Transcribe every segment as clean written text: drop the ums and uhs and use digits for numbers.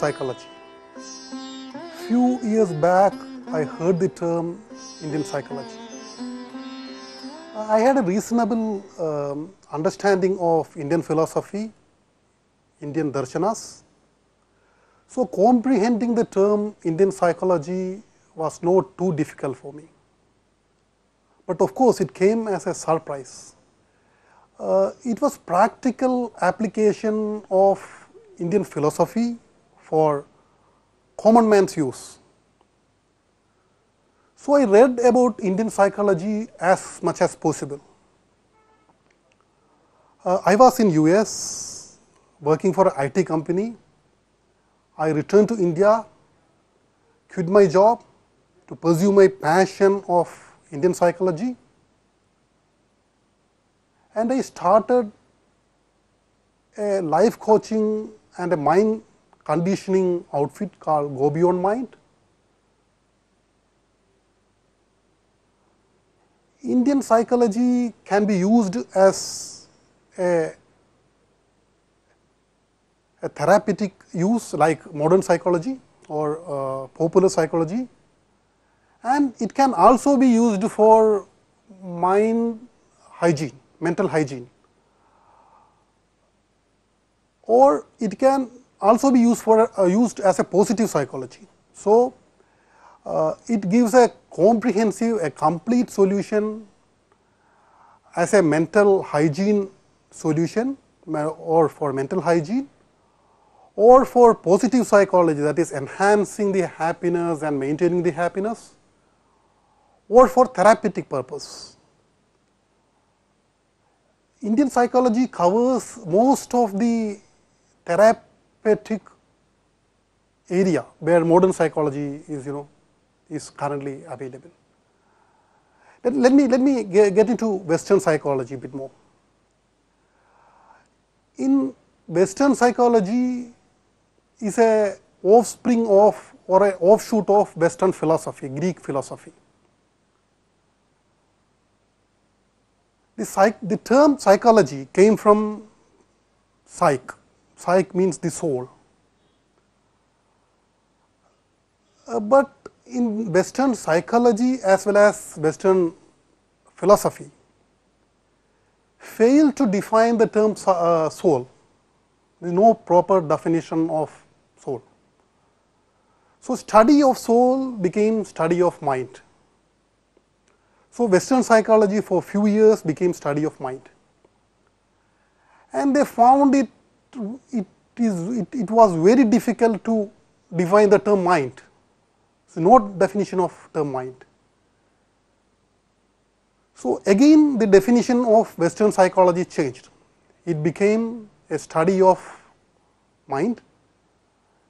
psychology. Few years back, I heard the term Indian psychology. I had a reasonable understanding of Indian philosophy, Indian darshanas. So comprehending the term Indian psychology was not too difficult for me. But of course, it came as a surprise. It was practical application of Indian philosophy for common man's use. So I read about Indian psychology as much as possible. I was in US working for an IT company. I returned to India, quit my job to pursue my passion of Indian psychology, and I started a life coaching and a mind conditioning outfit called Go Beyond Mind. Indian psychology can be used as a therapeutic use like modern psychology or popular psychology, and it can also be used for mind hygiene, mental hygiene, or it can also be used as a positive psychology. So it gives a comprehensive, a complete solution as a mental hygiene solution, or for mental hygiene, or for positive psychology, that is enhancing the happiness and maintaining the happiness, or for therapeutic purpose. Indian psychology covers most of the therapeutic area where modern psychology is currently available. Let me get into Western psychology a bit more. In Western psychology is a offspring of or an offshoot of Western philosophy, Greek philosophy. The term psychology came from psyche. Psyche means the soul. But in Western psychology as well as Western philosophy fail to define the term soul. There is no proper definition of soul. So study of soul became study of mind. So Western psychology for few years became study of mind, and they found it was very difficult to define the term mind. So no definition of term mind. So again the definition of Western psychology changed. It became a study of mind,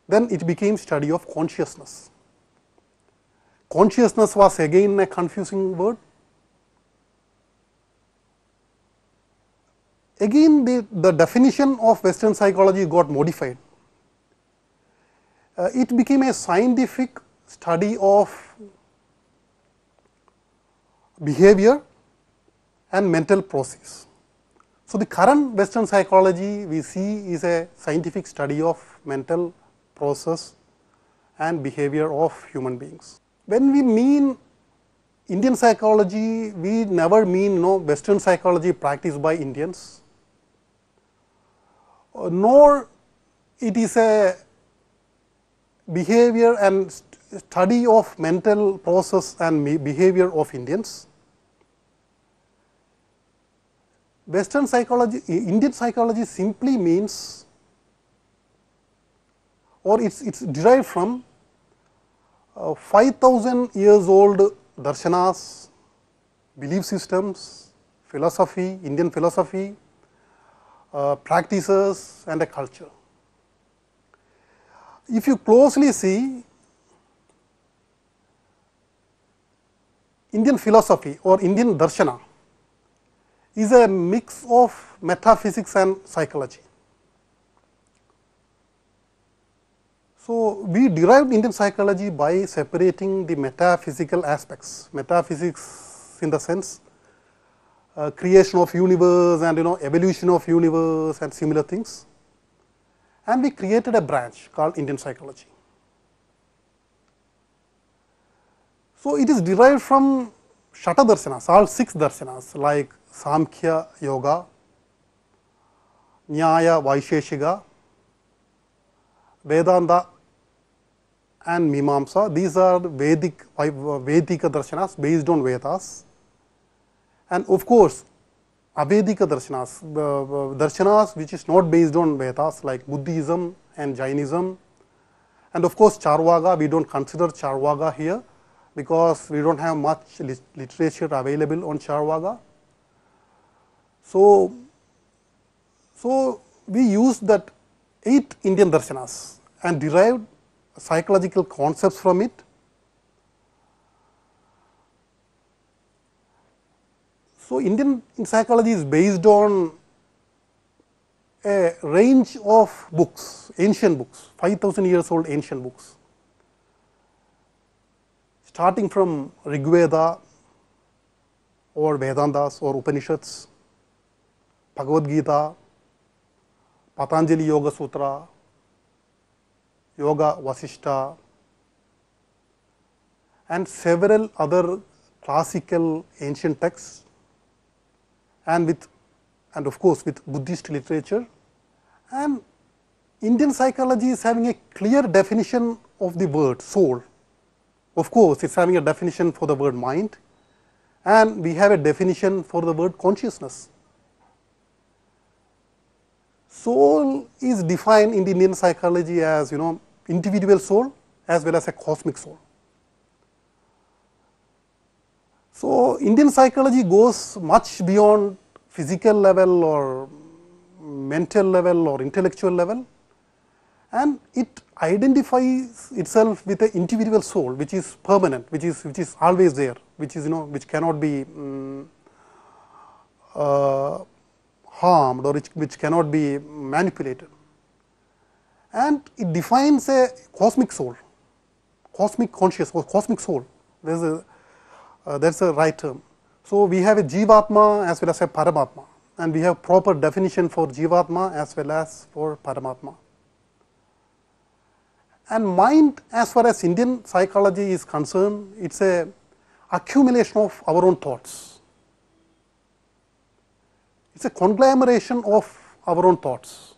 then it became study of consciousness. Consciousness was again a confusing word. Again the definition of Western psychology got modified. It became a scientific study of behavior and mental process. So the current Western psychology we see is a scientific study of mental process and behavior of human beings. When we mean Indian psychology, we never mean Western psychology practiced by Indians, nor it is a behavior and study of mental process and behavior of Indians. Western psychology, Indian psychology simply means, or it's derived from 5,000 years old darshanas, belief systems, philosophy, Indian philosophy, practices and a culture. If you closely see, Indian philosophy or Indian darshana is a mix of metaphysics and psychology. So we derived Indian psychology by separating the metaphysical aspects, metaphysics in the sense creation of universe and evolution of universe and similar things, and we created a branch called Indian psychology. So, it is derived from Shata Darshanas, all 6 darshanas like Samkhya Yoga, Nyaya Vaisheshika, Vedanta and Mimamsa. These are Vedika darshanas based on Vedas, and of course, Avedika darshanas, the darshanas which is not based on Vedas like Buddhism and Jainism, and of course, Charvaka. We do not consider Charvaka here because we do not have much literature available on Charvaka. So, we use that 8 Indian darshanas and derived psychological concepts from it. So, Indian psychology is based on a range of books, ancient books, 5000 years old ancient books, starting from Rig Veda or Vedantas or Upanishads, Bhagavad Gita, Patanjali Yoga Sutra, Yoga Vasishta, and several other classical ancient texts, and of course with Buddhist literature. And Indian psychology is having a clear definition of the word soul. Of course, it is having a definition for the word mind, and we have a definition for the word consciousness. Soul is defined in the Indian psychology as individual soul as well as a cosmic soul. So, Indian psychology goes much beyond physical level or mental level or intellectual level, and it identifies itself with an individual soul which is permanent, which is always there, which is which cannot be harmed or which cannot be manipulated. And it defines a cosmic soul, cosmic conscious or cosmic soul. That's a right term. So, we have a Jivatma as well as a Paramatma, and we have proper definition for Jivatma as well as for Paramatma. And mind, as far as Indian psychology is concerned, it is a accumulation of our own thoughts. It is a conglomeration of our own thoughts.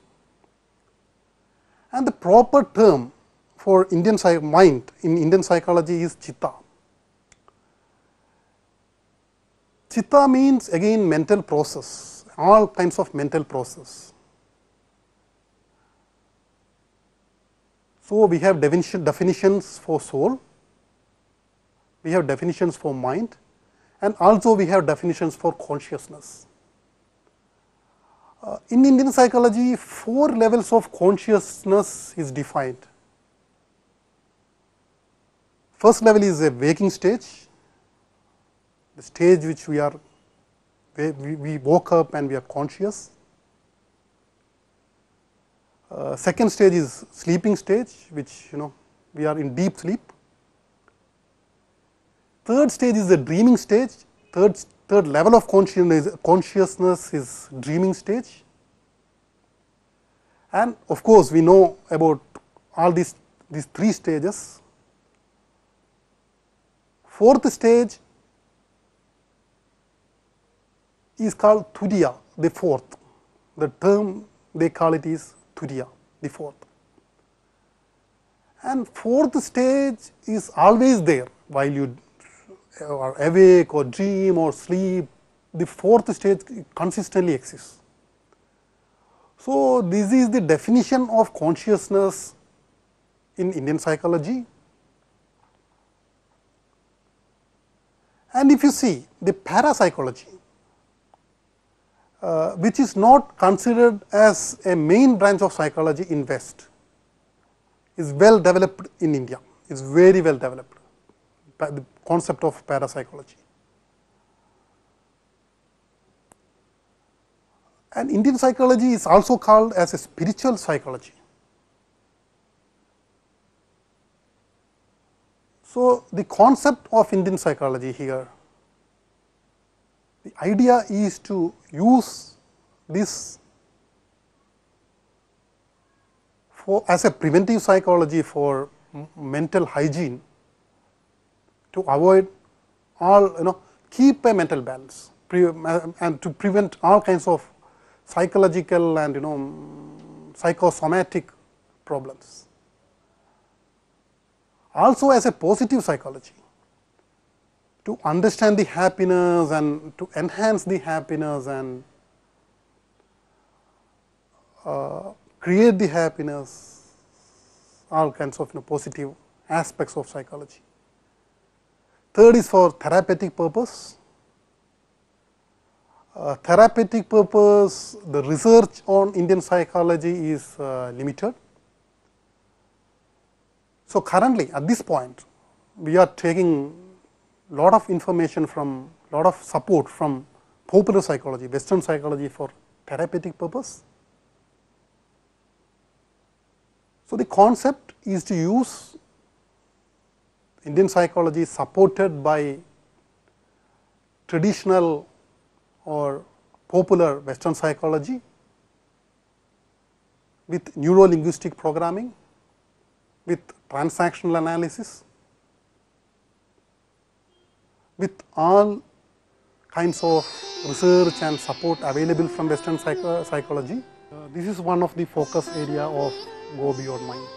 And the proper term for Indian mind in Indian psychology is Chitta. Chitta means again mental process, all kinds of mental process. So, we have definitions for soul, we have definitions for mind, and also we have definitions for consciousness. In Indian psychology, 4 levels of consciousness is defined. First level is a waking stage, the stage which we woke up and we are conscious. Second stage is sleeping stage, which we are in deep sleep. Third stage is the dreaming stage. Third level of consciousness is dreaming stage. And of course, we know about all these 3 stages. Fourth stage is called Turiya, the fourth. The term they call it is Turiya, the fourth. And fourth stage is always there while you are awake or dream or sleep. The fourth stage consistently exists. So, this is the definition of consciousness in Indian psychology. And if you see the parapsychology, which is not considered as a main branch of psychology in West, is well developed in India, is very well developed, the concept of parapsychology. And Indian psychology is also called as a spiritual psychology. So, the concept of Indian psychology here, the idea is to use this as a preventive psychology for mental hygiene, to avoid all, keep a mental balance and to prevent all kinds of psychological and psychosomatic problems. Also as a positive psychology, to understand the happiness and to enhance the happiness and create the happiness, all kinds of positive aspects of psychology. Third is for therapeutic purpose. Therapeutic purpose, the research on Indian psychology is limited. So, currently at this point we are taking lot of information from, lot of support from popular psychology, Western psychology for therapeutic purpose. So, the concept is to use Indian psychology supported by traditional or popular Western psychology with neuro-linguistic programming, with transactional analysis, with all kinds of research and support available from Western psychology. This is one of the focus area of Go Beyond Mind.